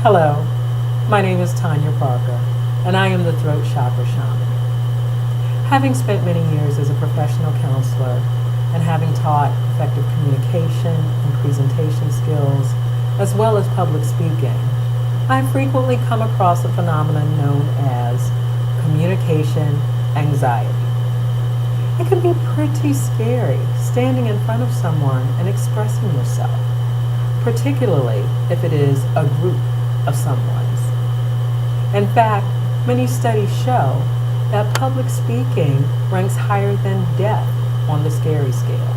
Hello, my name is Tanya Parker, and I am the Throat Chakra Shaman. Having spent many years as a professional counselor and having taught effective communication and presentation skills, as well as public speaking, I frequently come across a phenomenon known as communication anxiety. It can be pretty scary standing in front of someone and expressing yourself, particularly if it is a group of someone's. In fact, many studies show that public speaking ranks higher than death on the scary scale.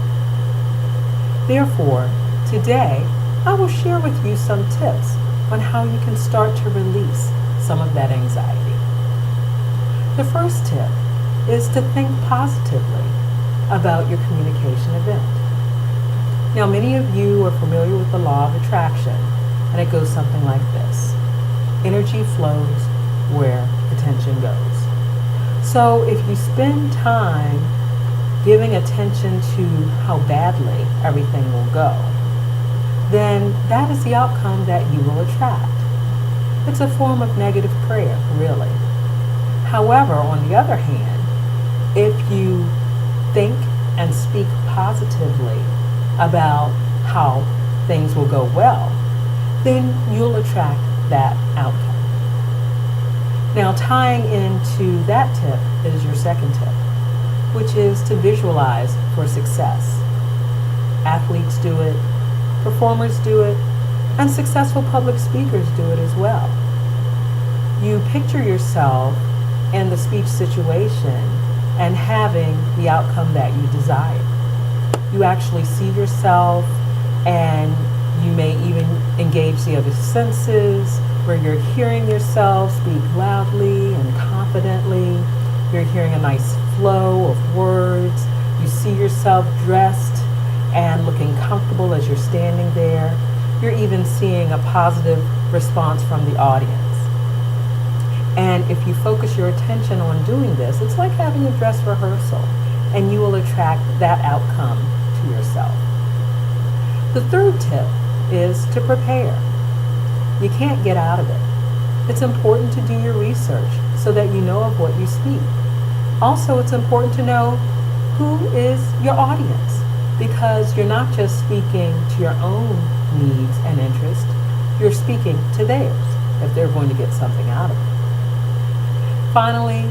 Therefore, today I will share with you some tips on how you can start to release some of that anxiety. The first tip is to think positively about your communication event. Now, many of you are familiar with the law of attraction, and it goes something like this. Energy flows where attention goes. So if you spend time giving attention to how badly everything will go, then that is the outcome that you will attract. It's a form of negative prayer, really. However, on the other hand, if you think and speak positively about how things will go well, then you'll attract that outcome. Now, tying into that tip is your second tip, which is to visualize for success. Athletes do it, performers do it, and successful public speakers do it as well. You picture yourself in the speech situation and having the outcome that you desire. You actually see yourself, and you may even engage the other senses where you're hearing yourself speak loudly and confidently. You're hearing a nice flow of words. You see yourself dressed and looking comfortable as you're standing there. You're even seeing a positive response from the audience. And if you focus your attention on doing this, it's like having a dress rehearsal, and you will attract that outcome to yourself. The third tip is to prepare. You can't get out of it. It's important to do your research so that you know of what you speak. Also, it's important to know who is your audience, because you're not just speaking to your own needs and interests, you're speaking to theirs if they're going to get something out of it. Finally,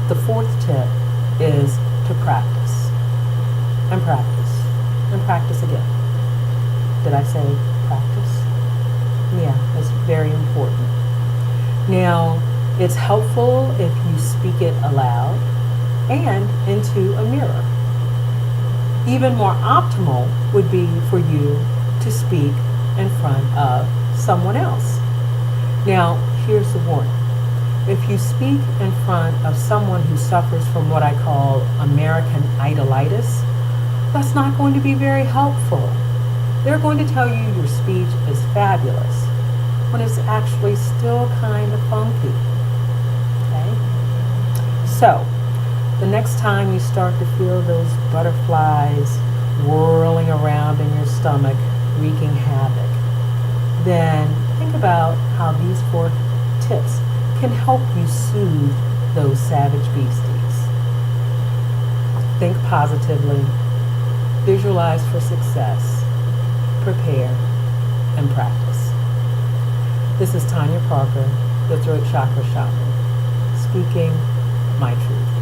the fourth tip is to practice and practice and practice again. Did I say practice? Yeah, it's very important. Now, it's helpful if you speak it aloud and into a mirror. Even more optimal would be for you to speak in front of someone else. Now, here's the warning. If you speak in front of someone who suffers from what I call American Idolitis, that's not going to be very helpful. They're going to tell you your speech is fabulous when it's actually still kind of funky. Okay? So, the next time you start to feel those butterflies whirling around in your stomach, wreaking havoc, then think about how these 4 tips can help you soothe those savage beasties. Think positively, visualize for success, prepare, and practice. This is Tanya Parker, the Throat Chakra Shaman, speaking my truth.